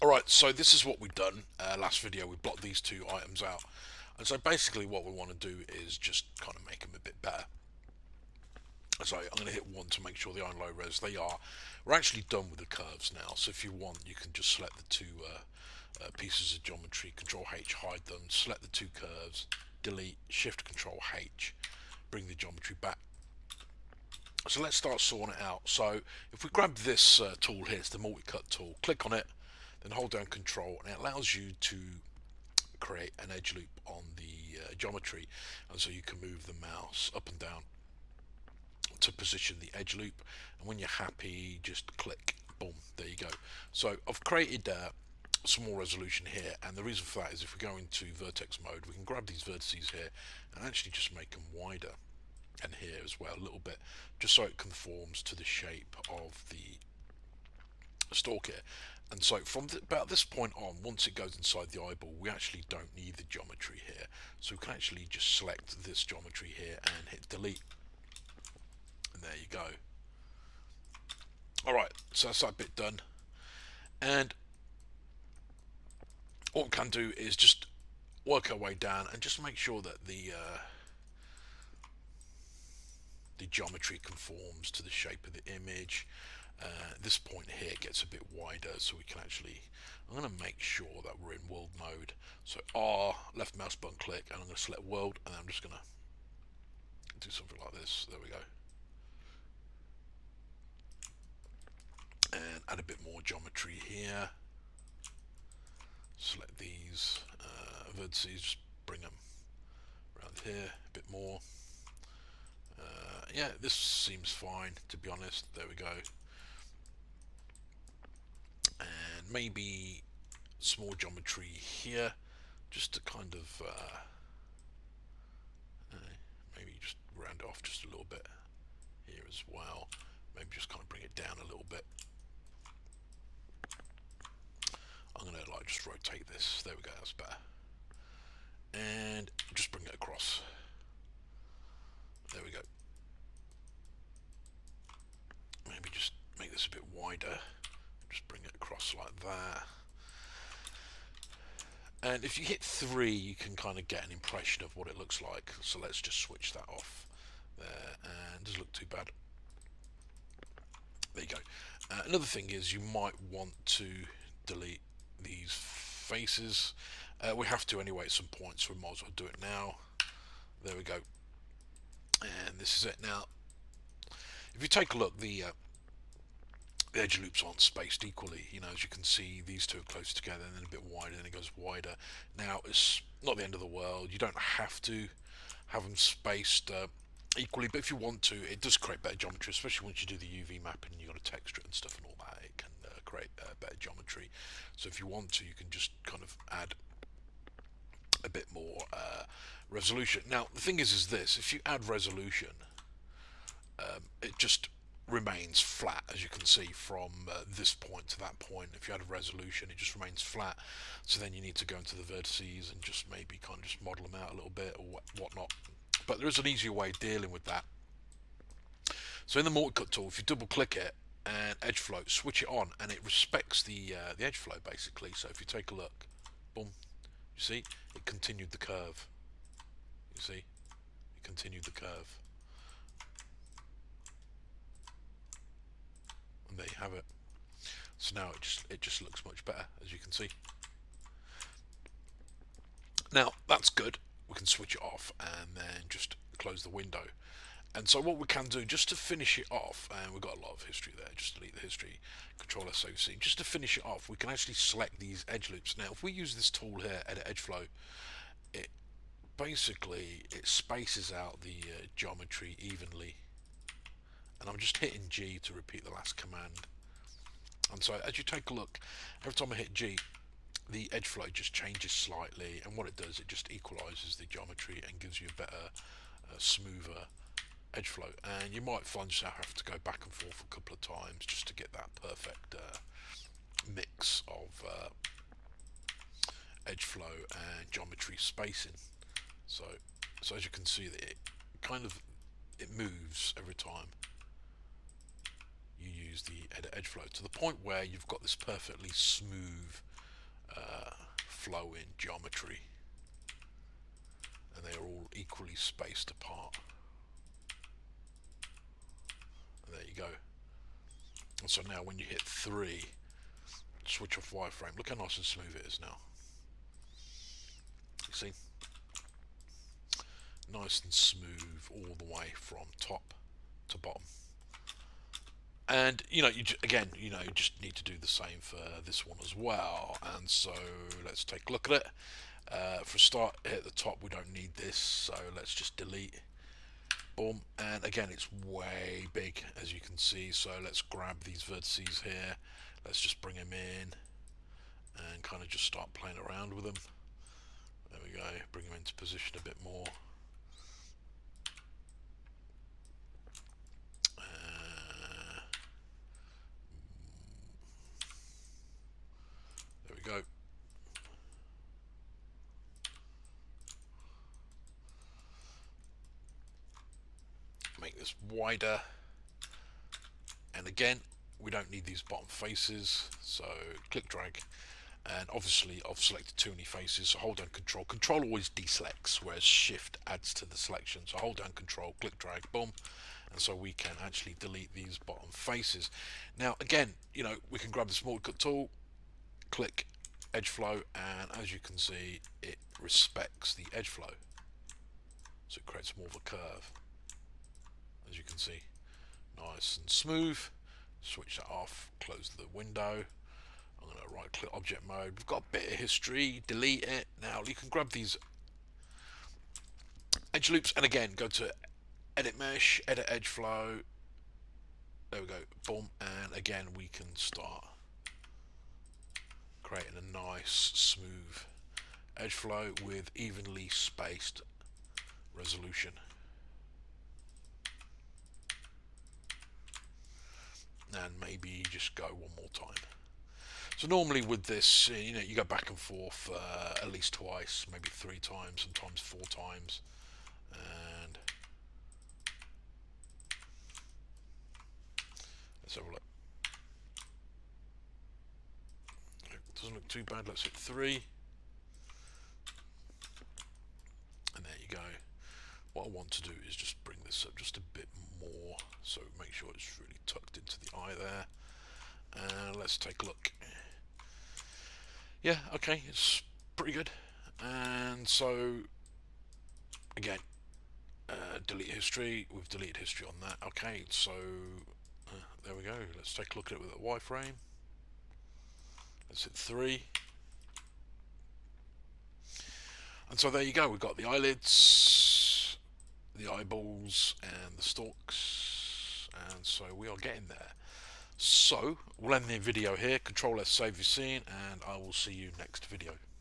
Alright, so this is what we've done. Last video we blocked these two items out. And so basically what we want to do is just kind of make them a bit better. So I'm going to hit 1 to make sure they are in low res. They are. We're actually done with the curves now. So if you want, you can just select the two pieces of geometry, Control H, hide them, select the two curves, delete, Shift Control H, bring the geometry back. So let's start sorting it out. So if we grab this tool here, it's the multi-cut tool, click on it, then hold down Control, and it allows you to create an edge loop on the geometry, and so you can move the mouse up and down to position the edge loop, and when you're happy just click, boom, there you go. So I've created some more resolution here, and the reason for that is if we go into vertex mode we can grab these vertices here and actually just make them wider, and here as well a little bit, just so it conforms to the shape of the stalk here. And so from about this point on, once it goes inside the eyeball, we actually don't need the geometry here, so we can actually just select this geometry here and hit delete, and there you go. Alright, so that's that bit done, and what we can do is just work our way down and just make sure that the geometry conforms to the shape of the image. This point here gets a bit wider, so we can actually, I'm going to make sure that we're in world mode. So R, left mouse button click, and I'm going to select world, and I'm just going to do something like this. There we go. And add a bit more geometry here. Select these vertices, just bring them around here a bit more. Yeah, this seems fine, to be honest. There we go. And maybe some more geometry here, just to kind of maybe just round it off just a little bit here as well. Maybe just kind of bring it down a little bit. I'm going to like just rotate this. There we go, that's better. And just bring it across. There we go. Maybe just make this a bit wider. Just bring it across like that. And if you hit 3, you can kind of get an impression of what it looks like. So let's just switch that off there, and it doesn't look too bad. There you go. Another thing is you might want to delete these faces. We have to anyway at some point, so we might as well do it now. There we go. And this is it now. If you take a look, the edge loops aren't spaced equally. You know, as you can see, these two are close together, and then a bit wider, and then it goes wider. Now, it's not the end of the world. You don't have to have them spaced equally, but if you want to, it does create better geometry, especially once you do the UV mapping and you've got to texture it and stuff and all that. It can create better geometry. So if you want to, you can just kind of add a bit more resolution. Now, the thing is this: if you add resolution, it just remains flat, as you can see from this point to that point. If you add a resolution, it just remains flat, so then you need to go into the vertices and just maybe kind of just model them out a little bit or whatnot. But there is an easier way of dealing with that. So in the multi-cut tool, if you double click it and edge flow, switch it on, and it respects the edge flow basically. So if you take a look, boom, you see it continued the curve. You see it continued the curve. And there you have it. So now it just looks much better, as you can see. Now that's good. We can switch it off and then just close the window. And so what we can do, just to finish it off, and we've got a lot of history there, just delete the history, Control SOC, just to finish it off, we can actually select these edge loops. Now if we use this tool here, Edit Edge Flow, it basically it spaces out the geometry evenly. And I'm just hitting G to repeat the last command. And so as you take a look, every time I hit G, the edge flow just changes slightly, and what it does, it just equalizes the geometry and gives you a better, smoother edge flow. And you might find yourself have to go back and forth a couple of times just to get that perfect mix of edge flow and geometry spacing. So as you can see, that it moves every time you use the edit edge flow, to the point where you've got this perfectly smooth flow in geometry, and they're all equally spaced apart. And there you go. And so now when you hit 3, switch off wireframe. Look how nice and smooth it is now. You see? Nice and smooth all the way from top to bottom. And you just need to do the same for this one as well. And so let's take a look at it. For a start, at the top we don't need this, so let's just delete. Boom. And again, it's way big, as you can see, so let's grab these vertices here, let's just bring them in and kind of just start playing around with them. There we go. Bring them into position a bit more. There we go. Make this wider, and again we don't need these bottom faces, so click drag, and obviously I've selected too many faces, so hold down control always deselects, whereas shift adds to the selection. So hold down control, click drag, boom, and so we can actually delete these bottom faces. Now again, we can grab the small cut tool, click edge flow, and as you can see, it respects the edge flow, so it creates more of a curve. As you can see, nice and smooth. Switch that off, close the window. I'm going to right click object mode. We've got a bit of history, delete it. Now you can grab these edge loops and again go to edit mesh, edit edge flow. There we go, boom, and again we can start creating a nice smooth edge flow with evenly spaced resolution. And maybe just go one more time. So normally with this, you go back and forth at least twice, maybe 3 times, sometimes 4 times, and let's have a look. It doesn't look too bad. Let's hit 3, and there you go. What I want to do is just bring this up just a bit more, so make sure it's really tucked into the eye there. And let's take a look. Yeah, okay, it's pretty good. And so again, delete history. We've deleted history on that. Okay, so there we go. Let's take a look at it with a wireframe. Let's hit 3. And so there you go. We've got the eyelids, the eyeballs, and the stalks. And so we are getting there. So we'll end the video here. Control S, save your scene, and I will see you next video.